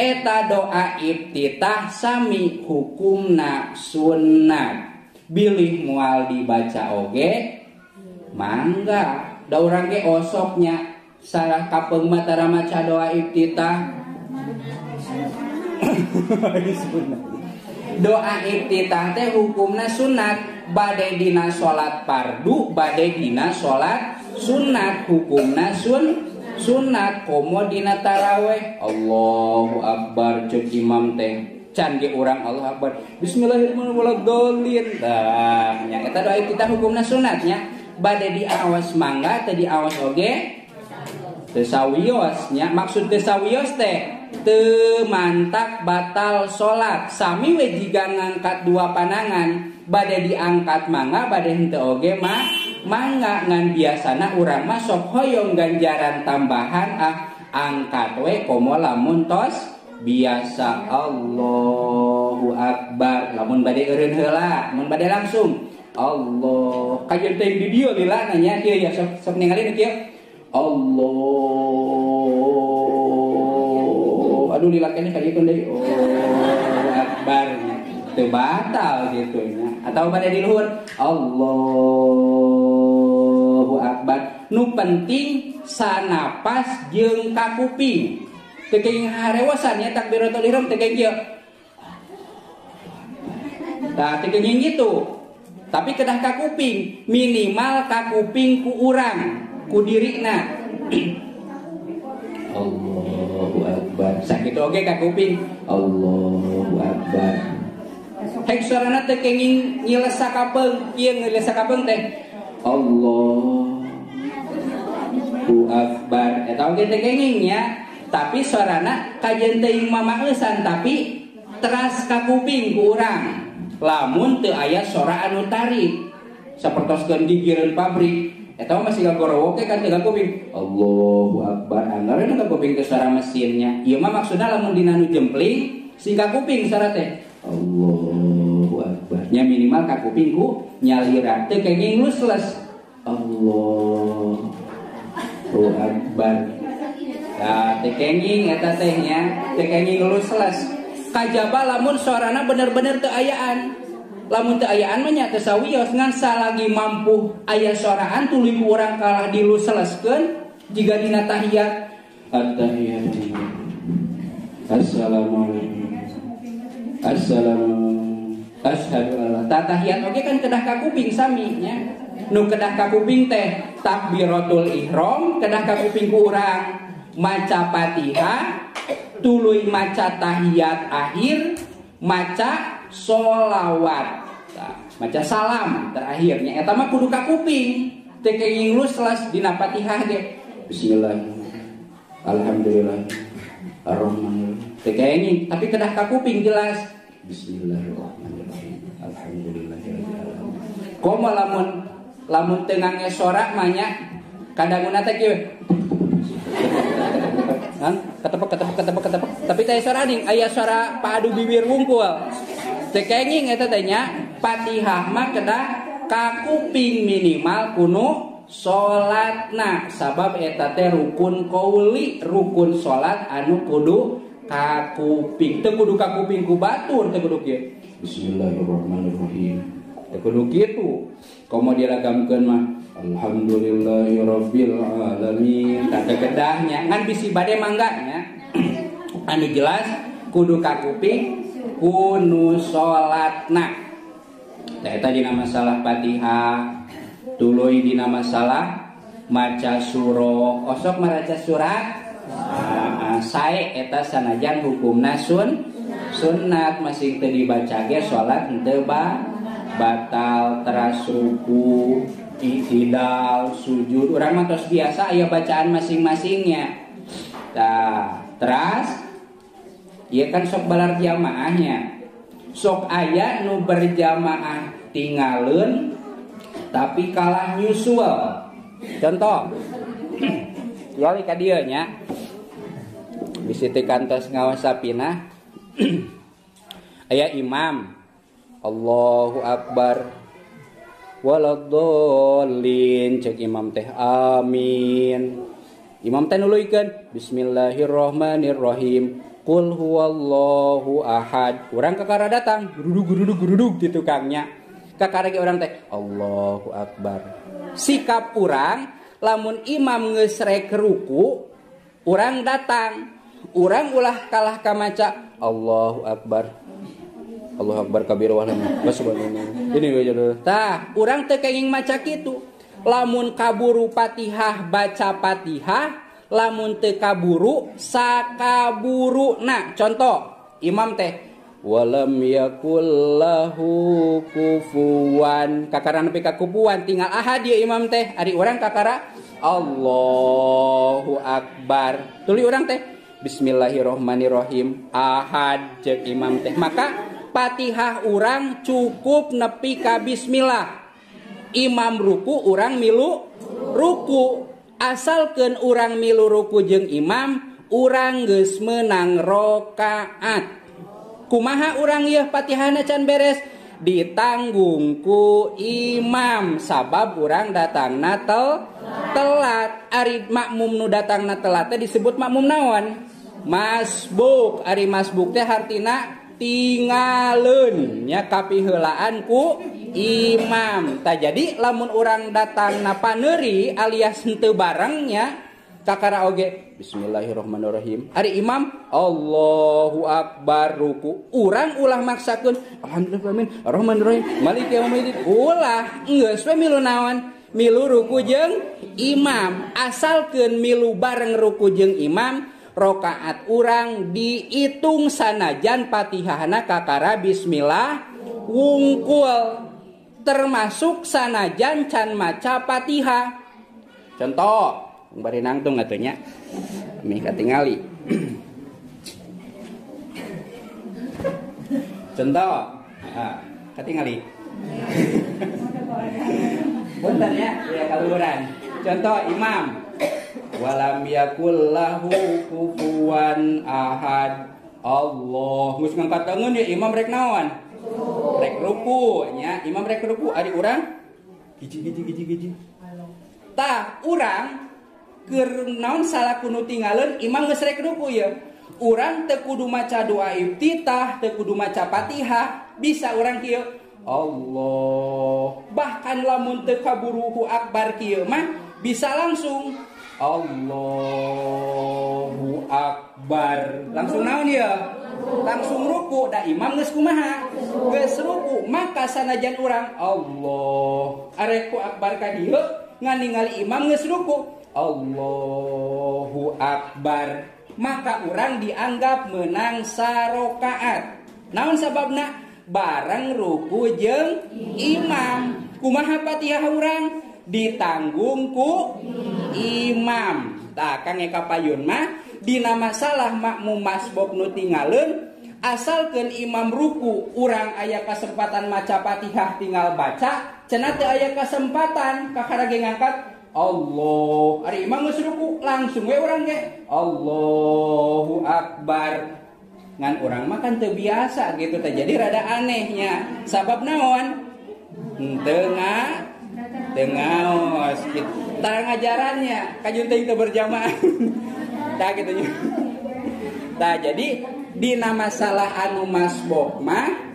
Eta doa iftitah sami hukumna sunnat. Bilih mual dibaca oge mangga. Da urang ge osoknya salah kapeung matara maca doa iftitah. Doa iftitah teh hukumna sunat. Bade dina salat fardu, bade dina salat sunat. Hukumna sunat. Komo dina taraweh Allahu Akbar cek imam teh can ge urang Allahu Akbar Bismillahirrahmanirrahim. Tah nya eta doa iftitah hukumna sunatnya. Bade diawas mangga teu diawas oge teu sawiosnya. Maksud teu sawios teh teu mantak batal salat. Sami we jiga ngangkat dua panangan bade diangkat mangga bade henteu oge mah mangga. Ngan biasana urang mah sok hoyong ganjaran tambahan angkat we komo lamun tos biasa. Allahu Akbar lamun bade eureun heula. Mun bade langsung Allah kajen teh di dieu lila nanya kieu ya sok ningali kieu Allah. Aduh lila kene kajeun deui Allahu Akbar teu batal gitu nya. Atawa bade di luhur Allahu Akbar. Nu penting sanapas jeung kakuping. Teu kenging harewasan nya takbiratul ihram teu kenging kieu. Tah teu kenging gitu. Tapi kedah kakuping, minimal kakuping ku urang, ku dirina. Allahu Akbar. Sakitu oge kakuping. Allahu Akbar. Hek suarana teu kenging nyilesa kapeung, ieu nyilesa kapeung teh. Allahu Akbar. Eta oge teu kenging nya, tapi suarana kajen teuing mamaeusan tapi teras kakuping ku urang. Lamun teu aya sora anu tarik sapertoskeun gigireun pabrik eta mah masih gagorowo ke kan teu kakuping. Allahu Akbar. Anggareun kakuping teh suara mesinnya. Ieu mah maksudna lamun dina nu jempling sing kakuping suara teh Allahu Akbar. Nya minimal kakuping ku nyaliran teu kenging lusles. Allahu Akbar. Tah teu kenging eta teh nya teu kenging lusles. Kajaba lamun suarana bener-bener teu ayaan. Lamun teu ayaan mah nya teu sawios ngan salagi mampu aya suaraan tuluy ku urang kalah diluseleskeun jiga dina tahiyat. At-tahiyatu. Assalamualaikum. Asyhadu alla. Tahiyat oge kan kedah kakuping sami nya. Nu kedah kakuping teh takbiratul ihram, kedah kakuping ku urang maca Fatihah, tuluy maca tahiyat akhir, maca sholawat, maca salam terakhirnya. Eta mah kudu kakuping, teu kenging lusles dina Fatihah ge. Bismillahirrahmanirrahim. Alhamdulillah. Ar-Rahmanir. Teu kenging, tapi kedah kakuping jelas. Bismillahirrahmanirrahim. Alhamdulillahirabbil alamin. Komo lamun teu ngange sora mah nya kadanguna teh kieu. Ketepek. Tapi teh suara ning aya suara padu bibir wungkul. Teu kenging eta teh nya. Fatihah mah kedah kakuping minimal kuno salatna. Sabab eta teh rukun qauli, rukun salat anu kudu kakuping. Teu kudu kakuping ku batur, teu kudu kieu. Bismillahirrahmanirrahim. Teu kudu kitu. Komo diragamkeun mah Alhamdulillahirabbil alamin. Tata kedahnya ngan bisi bade mangganya. Anu jelas kudu kakuping kunu salatna. Tah eta dina masalah Fatihah, tuluy dina masalah maca surah. Osok maraca surat sae eta sanajan hukumna sunnat masih teu dibaca ge salat henteu batal. Teras ruku, i'tidal, sujud urang mah tos biasa aya bacaan masing-masingnya. Tah, teras ieu kan sok balar jamaahnya. Sok aya nu berjamaah tinggalun tapi kalah nyusul. Contoh. Yali ka dieu nya. Bisi teu kantos ngawasapina. Aya imam Allahu Akbar waladhdallin cek imam teh amin. Imam teh nuluykeun Bismillahirrahmanirrahim Qul huwallahu ahad. Urang kakara datang, gurudug di tukangnya. Kakara ge urang teh Allahu akbar. Sikap urang lamun imam geus rek ruku, urang datang. Urang ulah kalah ka maca Allahu akbar. Allahu akbar kabir wa subhanallah. Ini we jodoh. Tah, urang teu kenging maca kitu. Lamun kaburu Fatihah baca Fatihah, lamun teu kaburu sakaburuna. Contoh, imam teh walam yakul lahu kufuwan. Kakara nepi ka kufuwan tinggal ahad ieu imam teh. Ari urang kakara Allahu akbar. Tuluy urang teh Bismillahirrohmanirrohim ahad jeung imam teh. Maka Fatihah urang cukup nepi ka bismillah. Imam ruku urang milu ruku. Asalkeun urang milu ruku jeung imam, urang geus meunang rakaat. Kumaha urang ieu Fatihahna can beres? Ditanggung ku imam sabab urang datangna telat. Ari makmum nu datangna telat teh disebut makmum naon? Masbuk. Ari masbuk teh hartina tingaleun nya kapiheulaan ku imam. Tah jadi lamun urang datangna paneuri alias henteu bareng nya kakara oge Bismillahirrahmanirrahim. Ari imam Allahu akbar ruku. Urang ulah maksakeun alhamdulillah arrahmanirrahim maliki yaumiddin. Ulah geus we milu naon? Milu ruku jeung imam. Asalkeun milu bareng ruku jeung imam, rakaat urang diitung sanajan Fatihahna kakara bismillah wungkul. Termasuk sanajan can maca Fatihah. Contoh bari nangtung atuh nya. Ami katingali. Contoh, katingali. Punten ya, ya kaluhuran. Contoh imam walam yakul lahu kufuwan ahad. Allah geus ngangkat tangan ya imam rek naon? Rek ruku nya, imam rek ruku ari urang giji. Tah urang keur naon salah kudu tinggalin imam geus rek ruku ya. Urang teu kudu maca doa iftitah, teu kudu maca Fatihah, bisa urang kieu Allah. Bahkan lamun teu kaburuhu akbar kieu mah bisa langsung Allahu akbar. Langsung naon ya? Langsung ruku. Da imam geus kumaha? Geus ruku. Maka sanajan urang Allah arek ku akbar ka dieu ngan ningali imam geus ruku Allahu akbar, maka urang dianggap menang sarokaat. Naon sababna? Bareng ruku jeung imam. Kumaha Fatihah urang? Ditanggung ku imam. Tah kang kapayun mah dina masalah makmum masbuk nu tingaleun, asalkeun imam ruku urang aya kasempatan maca Fatihah tinggal baca, cenah teu aya kasempatan kakara ge ngangkat Allah. Ari imam geus ruku langsung we urang ge Allahu akbar. Ngan urang mah kan teu biasa gitu teh. Jadi rada anehnya. Sabab naon? Tengaos gitu. Tara ngajarannya kajun teh teu berjamaah. Tah kitu nya. Tah jadi dina masalah anu masbuk mah